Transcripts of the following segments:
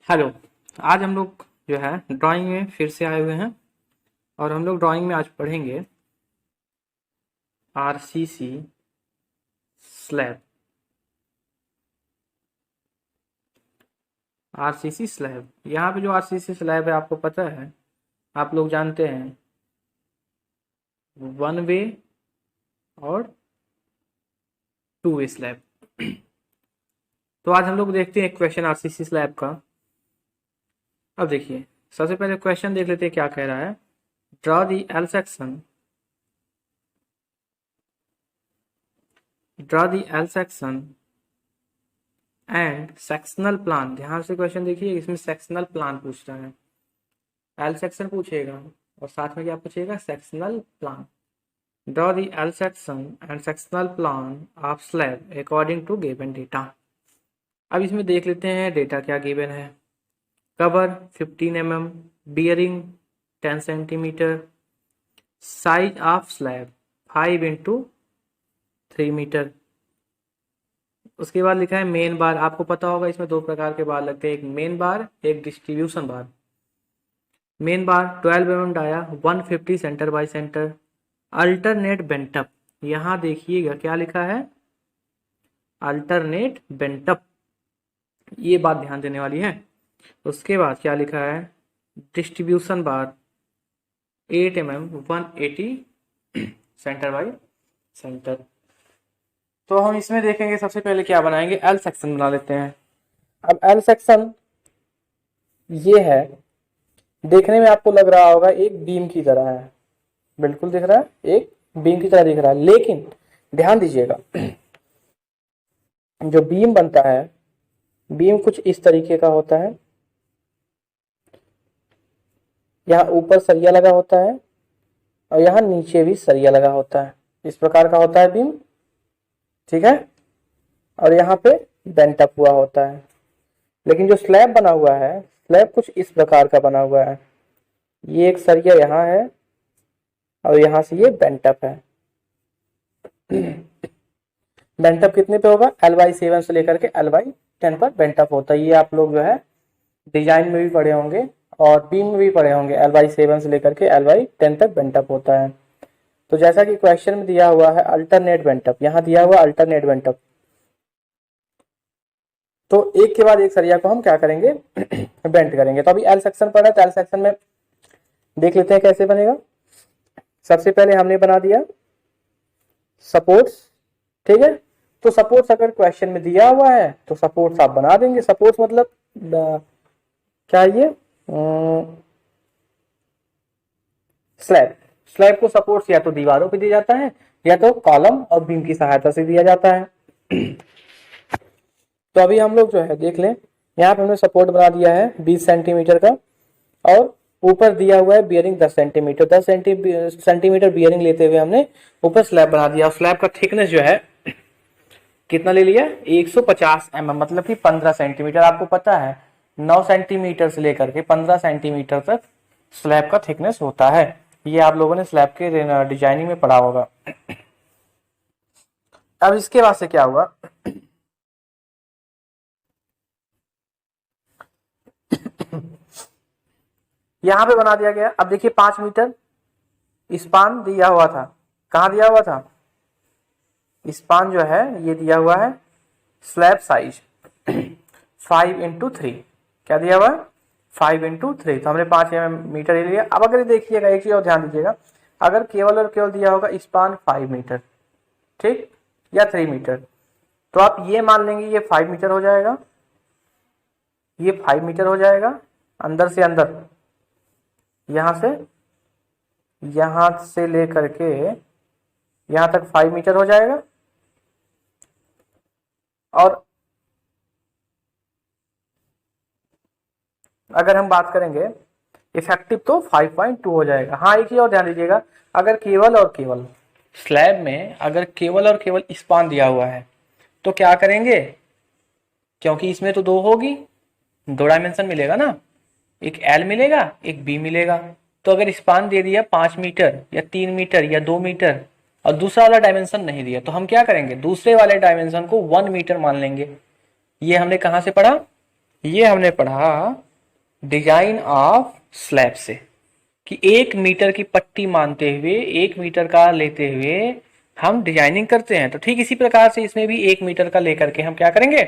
Hello. आज हम लोग जो है ड्राइंग में फिर से आए हुए हैं और हम लोग ड्राइंग में आज पढ़ेंगे आरसीसी स्लैब। आरसीसी स्लैब, यहाँ पे जो आरसीसी स्लैब है आपको पता है, आप लोग जानते हैं वन वे और टू वे स्लैब। तो आज हम लोग देखते हैं एक क्वेश्चन आरसीसी स्लैब का। अब देखिए, सबसे पहले क्वेश्चन देख लेते हैं क्या कह रहा है। Draw the L section, draw the L section and sectional plan. ध्यान से क्वेश्चन देखिए, इसमें सेक्शनल प्लान पूछ रहा है। एल सेक्शन पूछेगा और साथ में क्या पूछेगा, sectional plan. Draw the L section and sectional plan of slab according to given data. अब इसमें देख लेते हैं डेटा क्या गिवन है। Cover 15 mm, bearing 10 centimetre, size of slab 5x3 metre. उसके बाद लिखा है मेन बार। आपको पता होगा इसमें दो प्रकार के बार लगते हैं, एक मेन बार, एक distribution bar. Main bar 12 mm dia, 150 centre by centre, alternate bent up. यहां देखिएगा क्या लिखा है, अल्टरनेट बेंटअप, ये बात ध्यान देने वाली है। उसके बाद क्या लिखा है, distribution bar 8 mm 180 centre by centre. तो हम इसमें देखेंगे सबसे पहले क्या बनाएंगे, एल सेक्शन बना लेते हैं। अब एल सेक्शन ये है, देखने में आपको लग रहा होगा एक बीम की तरह है, बिल्कुल दिख रहा है, एक बीम की तरह दिख रहा है। लेकिन ध्यान दीजिएगा, जो बीम बनता है, बीम कुछ इस तरीके का होता है। यहाँ ऊपर सरिया लगा होता है और यहाँ नीचे भी सरिया लगा होता है, इस प्रकार का होता है बीम, ठीक है। और यहाँ पे बेंट अप हुआ होता है। लेकिन जो स्लैब बना हुआ है, स्लैब कुछ इस प्रकार का बना हुआ है। ये एक सरिया यहाँ है और यहाँ से ये बेंट अप है। बेंट अप कितने पे होगा, L/7 से लेकर के L/10 पर बेंट अप होता है। ये आप लोग जो है डिजाइन में भी पढ़े होंगे और बीम में भी पढ़े होंगे, L/7 से लेकर के L/10 तक बेंट अप होता है। तो जैसा कि क्वेश्चन में दिया हुआ है अल्टरनेट बेंट अप, यहाँ दिया हुआ अल्टरनेट बेंट अप, तो एक के बाद एक सरिया को हम क्या करेंगे, बेंट करेंगे। तो अभी एल सेक्शन पर है, तो एल सेक्शन में देख लेते हैं कैसे बनेगा। सबसे पहले हमने बना दिया सपोर्ट्स, ठीक है। तो सपोर्ट्स अगर क्वेश्चन में दिया हुआ है तो सपोर्ट्स आप बना देंगे। सपोर्ट्स मतलब क्या है ये, स्लैब। स्लैब को सपोर्ट्स या तो दीवारों पे दिया जाता है या तो कॉलम और बीम की सहायता से दिया जाता है। तो अभी हम लोग जो है देख लें, यहाँ पे हमने सपोर्ट बना दिया है 20 सेंटीमीटर का और ऊपर दिया हुआ है बियरिंग 10 सेंटीमीटर। 10 सेंटीमीटर बियरिंग लेते हुए हमने ऊपर स्लैब बना दिया। स्लैब का थिकनेस जो है कितना ले लिया, 150 mm, मतलब कि 15 सेंटीमीटर। आपको पता है 9 सेंटीमीटर से लेकर के 15 सेंटीमीटर तक स्लैब का थिकनेस होता है। ये आप लोगों ने स्लैब के डिजाइनिंग में पढ़ा होगा। अब इसके बाद से क्या हुआ, यहां पे बना दिया गया। अब देखिए 5 मीटर स्पान दिया हुआ था, कहां दिया हुआ था, स्पान जो है ये दिया हुआ है स्लैब साइज 5x3, क्या दिया हुआ है 5x3। तो हमने 5 मीटर ले लिया। अब अगर ये देखिएगा, एक चीज और ध्यान दीजिएगा, अगर केवल और केवल दिया होगा स्पान 5 मीटर, ठीक, या 3 मीटर, तो आप ये मान लेंगे ये 5 मीटर हो जाएगा, ये 5 मीटर हो जाएगा अंदर से अंदर, यहां से लेकर के यहां तक 5 मीटर हो जाएगा। और अगर हम बात करेंगे इफेक्टिव तो 5.2 हो जाएगा। हाँ, एक ही और ध्यान दीजिएगा, अगर केवल और केवल स्लैब में अगर केवल और केवल स्पान दिया हुआ है तो क्या करेंगे, क्योंकि इसमें तो दो होगी, दो डायमेंशन मिलेगा ना, एक एल मिलेगा एक बी मिलेगा। तो अगर स्पान दे दिया 5 मीटर या 3 मीटर या 2 मीटर और दूसरा वाला डायमेंशन नहीं दिया, तो हम क्या करेंगे, दूसरे वाले डायमेंशन को 1 मीटर मान लेंगे। ये हमने कहां से पढ़ा, ये हमने पढ़ा डिजाइन ऑफ स्लैब से कि 1 मीटर की पट्टी मानते हुए 1 मीटर का लेते हुए हम डिजाइनिंग करते हैं। तो ठीक इसी प्रकार से इसमें भी 1 मीटर का लेकर के हम क्या करेंगे,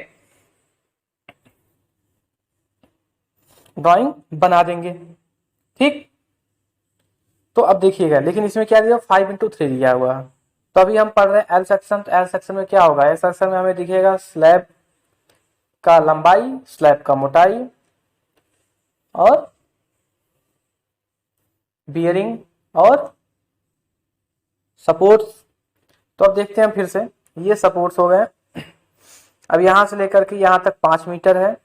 ड्राइंग बना देंगे। ठीक, तो अब देखिएगा, लेकिन इसमें क्या दिया, 5x3 दिया हुआ। तो अभी हम पढ़ रहे हैं एल सेक्शन। तो एल सेक्शन में क्या होगा, एल सेक्शन में हमें दिखेगा स्लैब का लंबाई, स्लैब का मोटाई और बियरिंग और सपोर्ट्स। तो अब देखते हैं फिर से, ये सपोर्ट्स हो गए। अब यहां से लेकर के यहां तक 5 मीटर है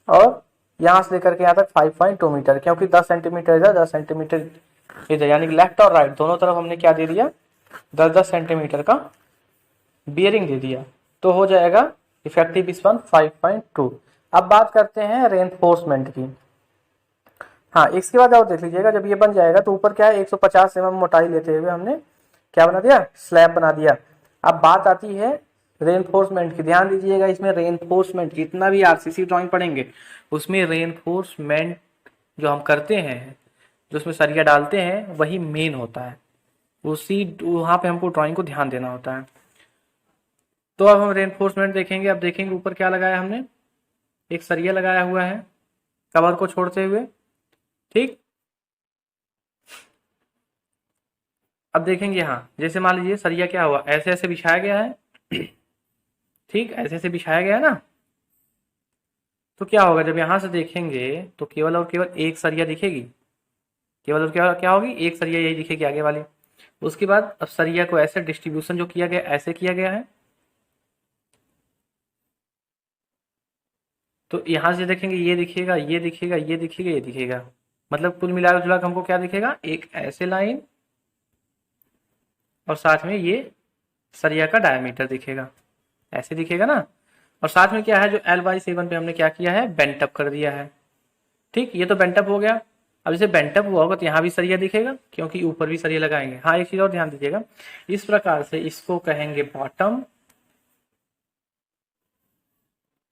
और यहां से लेकर के यहां तक 5.2 मीटर, क्योंकि 10 सेंटीमीटर इधर 10 सेंटीमीटर इधर, यानी कि लेफ्ट और राइट दोनों तरफ हमने क्या दे दिया, 10-10 सेंटीमीटर का बियरिंग दे दिया। तो हो जाएगा इफेक्टिव स्पैन 5.2। अब बात करते हैं रेनफोर्समेंट की। हाँ, इसके बाद और देख लीजिएगा, जब ये बन जाएगा तो ऊपर क्या है, 150 mm मोटाई लेते हुए हमने क्या बना दिया, स्लैब बना दिया। अब बात आती है रेनफोर्समेंट की। ध्यान दीजिएगा, इसमें रेनफोर्समेंट जितना भी आरसीसी ड्राइंग पढ़ेंगे उसमें रेनफोर्समेंट जो हम करते हैं, जो उसमें सरिया डालते हैं, वही मेन होता है। उसी वहां पे हमको ड्राइंग को ध्यान देना होता है। तो अब हम रेनफोर्समेंट देखेंगे। अब देखेंगे ऊपर क्या लगाया हमने, एक सरिया लगाया हुआ है कवर को छोड़ते हुए। ठीक, अब देखेंगे यहाँ, जैसे मान लीजिए सरिया क्या हुआ, ऐसे ऐसे बिछाया गया है। ठीक, ऐसे ऐसे बिछाया गया है ना। तो क्या होगा, जब यहां से देखेंगे तो केवल और केवल एक सरिया दिखेगी, केवल और क्या क्या होगी, एक सरिया यही दिखेगी आगे वाली। उसके बाद अब सरिया को ऐसे डिस्ट्रीब्यूशन जो किया गया, ऐसे किया गया है। तो यहां से देखेंगे ये दिखेगा, ये दिखेगा, ये दिखेगा, ये दिखेगा। मतलब कुल मिलाकर जुला हमको क्या दिखेगा, एक ऐसे लाइन और साथ में ये सरिया का डायमीटर दिखेगा, ऐसे दिखेगा ना। और साथ में क्या है, जो L/7 पे हमने क्या किया है, बेंट अप कर दिया है। ठीक, ये तो बेंट अप हो गया। अब इसे बेंट अप हुआ होगा तो यहाँ भी सरिया दिखेगा, क्योंकि ऊपर भी सरिया लगाएंगे। हाँ, एक चीज और ध्यान दीजिएगा, इस प्रकार से इसको कहेंगे बॉटम,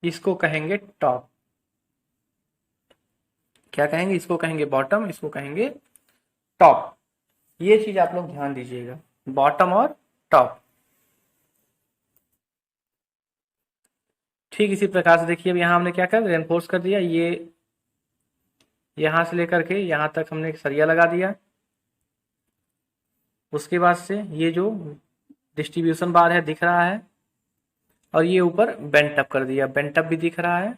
इसको कहेंगे टॉप। क्या कहेंगे, इसको कहेंगे बॉटम, इसको कहेंगे टॉप। ये चीज आप लोग ध्यान दीजिएगा, बॉटम और टॉप। ठीक इसी प्रकार से देखिए, अब यहाँ हमने क्या कर रेनफोर्स कर दिया, ये यहां से लेकर के यहां तक हमने एक सरिया लगा दिया। उसके बाद से ये जो डिस्ट्रीब्यूशन बार है दिख रहा है, और ये ऊपर बेंट अप कर दिया, बेंट अप भी दिख रहा है।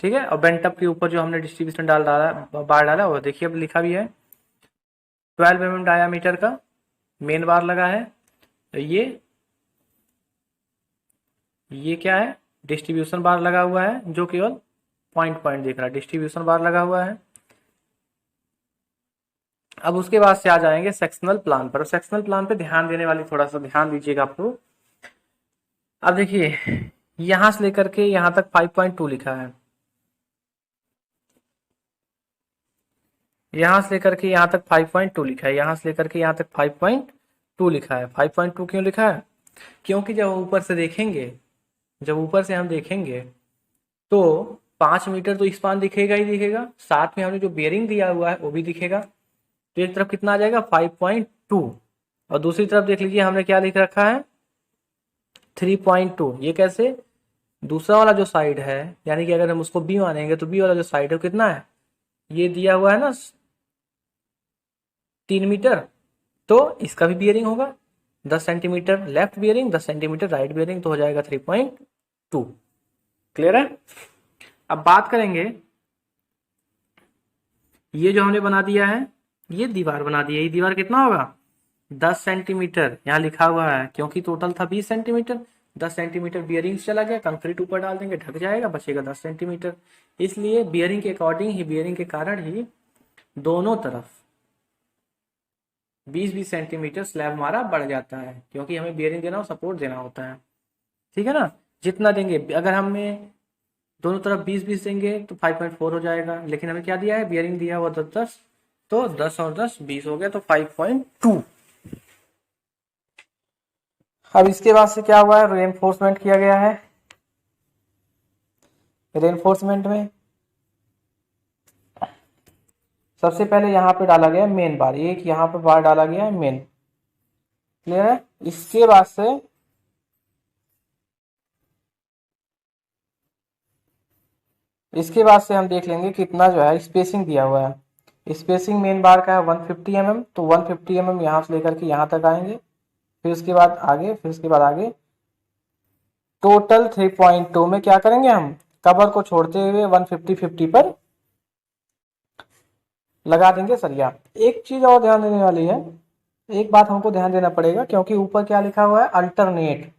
ठीक है, और बेंट अप के ऊपर जो हमने डिस्ट्रीब्यूशन बार डाला वो देखिए अब लिखा भी है 12 mm डायामीटर का मेन बार लगा है। ये क्या है, डिस्ट्रीब्यूशन बार लगा हुआ है, जो केवल पॉइंट पॉइंट दिख रहा है, डिस्ट्रीब्यूशन बार लगा हुआ है। अब उसके बाद से आ जाएंगे सेक्शनल प्लान पर। सेक्शनल प्लान पे ध्यान देने वाली, थोड़ा सा ध्यान दीजिएगा आप लोग। अब देखिए, यहां से लेकर के यहां तक 5.2 लिखा है, यहां से लेकर के यहां तक 5.2 लिखा है, यहां से लेकर के यहां तक 5.2 लिखा है। 5.2 क्यों लिखा है, क्योंकि जब ऊपर से देखेंगे, जब ऊपर से हम देखेंगे तो 5 मीटर तो स्पान दिखेगा ही दिखेगा, साथ में हमने जो बेयरिंग दिया हुआ है वो भी दिखेगा। तो एक तरफ कितना आ जाएगा 5.2, और दूसरी तरफ देख लीजिए हमने क्या लिख रखा है 3.2। ये कैसे, दूसरा वाला जो साइड है, यानी कि अगर हम उसको बी मानेंगे तो बी वाला जो साइड है वो कितना है, ये दिया हुआ है ना 3 मीटर, तो इसका भी बियरिंग होगा 10 centimetre left bearing, 10 centimetre right bearing, तो हो जाएगा 3.2। क्लियर है। अब बात करेंगे, ये जो हमने बना दिया है, ये दीवार बना दी है, ये दीवार कितना होगा 10 सेंटीमीटर, यहाँ लिखा हुआ है क्योंकि टोटल था 20 सेंटीमीटर। 10 सेंटीमीटर बियरिंग चला गया, कंक्रीट ऊपर डाल देंगे ढक जाएगा, बचेगा 10 सेंटीमीटर। इसलिए बियरिंग के अकॉर्डिंग ही, बियरिंग के कारण ही दोनों तरफ 20-20 सेंटीमीटर स्लैब हमारा बढ़ जाता है, क्योंकि हमें बियरिंग देना और सपोर्ट देना होता है। ठीक है ना, जितना देंगे, अगर हमें दोनों तरफ 20-20 देंगे तो 5.4 हो जाएगा, लेकिन हमें क्या दिया है, बियरिंग दिया हुआ 10-10, तो 10 और 10 20 हो गया, तो 5.2। अब इसके बाद से क्या हुआ है, रेनफोर्समेंट किया गया है। रेनफोर्समेंट में सबसे पहले यहाँ पे डाला गया मेन बार, एक यहाँ पे बार डाला गया है मेन, क्लियर है। इसके बाद से हम देख लेंगे कितना जो है स्पेसिंग दिया हुआ है। स्पेसिंग मेन बार का है 150 mm, तो 150 mm यहाँ से लेकर के यहाँ तक आएंगे, फिर उसके बाद आगे, फिर उसके बाद आगे। टोटल 3.2 में क्या करेंगे हम, कवर को छोड़ते हुए 150-50 पर लगा देंगे सरिया। एक चीज और ध्यान देने वाली है, एक बात हमको ध्यान देना पड़ेगा, क्योंकि ऊपर क्या लिखा हुआ है, अल्टरनेट,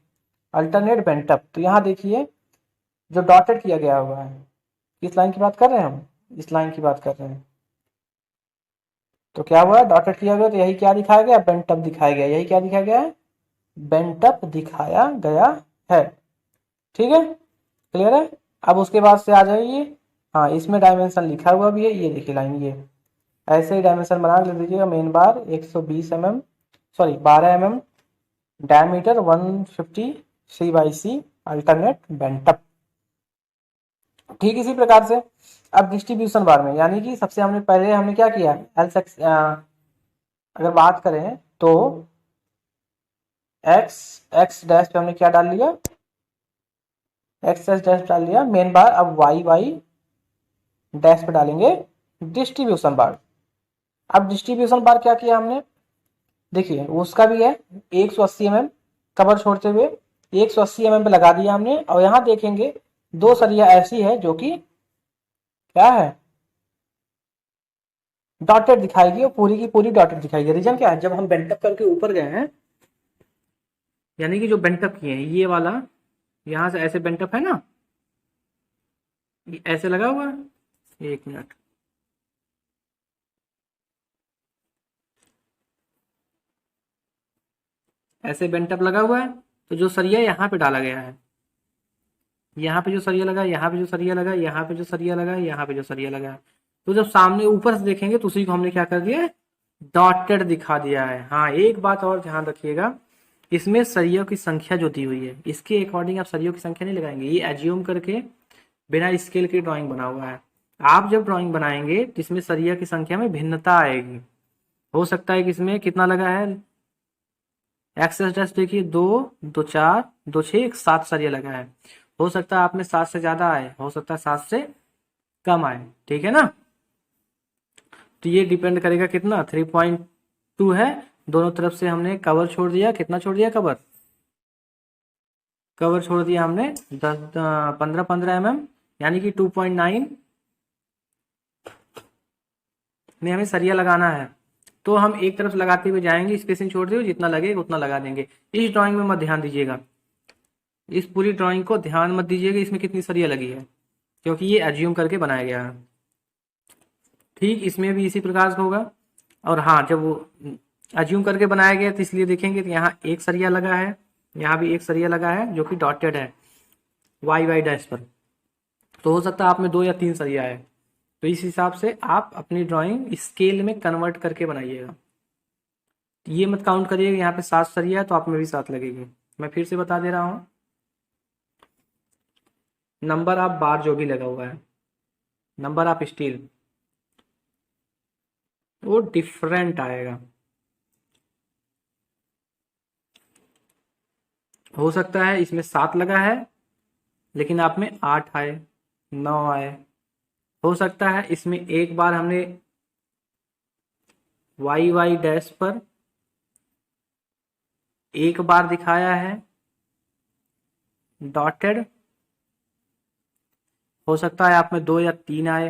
अल्टरनेट बेंटअप। तो यहाँ देखिए जो डॉटेड किया गया हुआ है, किस लाइन की बात कर रहे हैं हम, इस लाइन की बात कर रहे हैं। तो क्या हुआ, डॉटेड किया गया, तो यही क्या दिखाया गया, बेंटअप दिखाया गया, यही क्या दिखाया गया है, बेंटअप दिखाया गया है। ठीक है, क्लियर है। अब उसके बाद से आ जाइए, हाँ इसमें डायमेंशन लिखा हुआ भी है, ये देखिए लाइन, ये ऐसे ही डायमेंशन बना ले दीजिएगा। मेन बार 120 mm, sorry 12 mm, diameter 150 C/C, alternate bent up. ठीक इसी प्रकार से अब डिस्ट्रीब्यूशन बार में, यानी कि सबसे हमने पहले हमने क्या किया, एल अगर बात करें तो एक्स डैश पे हमने क्या डाल लिया, एक्स डैश डाल लिया मेन बार। अब वाई डैश पे डालेंगे डिस्ट्रीब्यूशन बार। अब डिस्ट्रीब्यूशन बार क्या किया हमने, देखिए उसका भी है 180 mm, कवर छोड़ते हुए 180 mm पे लगा दिया हमने। और यहाँ देखेंगे दो सरिया ऐसी है जो कि क्या है, डॉटेड दिखाएगी, और पूरी की पूरी डॉटेड दिखाएगी। रीजन क्या है, जब हम बेंटअप करके ऊपर गए हैं, यानी कि जो बेंटअप किए हैं ये वाला, यहां से ऐसे बेंटअप है ना, ये ऐसे लगा हुआ है, एक मिनट, ऐसे बेंटअप लगा हुआ है। तो जो सरिया यहाँ पे डाला गया है, यहाँ पे जो सरिया लगा, यहाँ पे जो सरिया लगा, यहाँ पे जो सरिया लगा, यहाँ पे जो सरिया लगा है, तो जब सामने ऊपर से देखेंगे तो उसी को हमने क्या कर दिया, डॉटेड दिखा दिया है। हाँ एक बात और ध्यान रखिएगा, इसमें सरियों की संख्या जो दी हुई है, इसके अकॉर्डिंग आप सरियों की संख्या नहीं लगाएंगे, ये एज्यूम करके बिना स्केल की ड्राइंग बना हुआ है। आप जब ड्राइंग बनाएंगे तो इसमें सरिया की संख्या में भिन्नता आएगी। हो सकता है कि इसमें कितना लगा है, एक्सेस डैश देखिए, 2 2 4 2 6 7 सरिया लगा है। हो सकता है आप में 7 से ज्यादा आए, हो सकता है 7 से कम आए, ठीक है ना। तो ये डिपेंड करेगा कितना, 3.2 है, दोनों तरफ से हमने कवर छोड़ दिया, कितना छोड़ दिया कवर, कवर छोड़ दिया हमने 15 mm, यानी कि 2.9 में हमें सरिया लगाना है। तो हम एक तरफ लगाते हुए जाएंगे, स्पेसिंग छोड़ते हुए, जितना लगेगा उतना लगा देंगे। इस ड्राइंग में मत ध्यान दीजिएगा, इस पूरी ड्राइंग को ध्यान मत दीजिएगा इसमें कितनी सरिया लगी है, क्योंकि ये एज्यूम करके बनाया गया है। ठीक इसमें भी इसी प्रकार से होगा। और हाँ जब वो एज्यूम करके बनाया गया तो इसलिए देखेंगे तो यहाँ एक सरिया लगा है, यहाँ भी एक सरिया लगा है जो कि डॉटेड है वाई डैश पर। तो हो सकता है आप में 2 या 3 सरिया है। तो इस हिसाब से आप अपनी ड्राइंग स्केल में कन्वर्ट करके बनाइएगा। ये मत काउंट करिएगा यहाँ पे 7 सरिया है तो आप में भी 7 लगेगी। मैं फिर से बता दे रहा हूँ, नंबर ऑफ बार जो भी लगा हुआ है, नंबर ऑफ स्टील, वो डिफरेंट आएगा। हो सकता है इसमें 7 लगा है लेकिन आप में 8 आए, 9 आए। हो सकता है इसमें एक बार हमने वाई डैश पर एक बार दिखाया है डॉटेड, हो सकता है आप में 2 या 3 आए।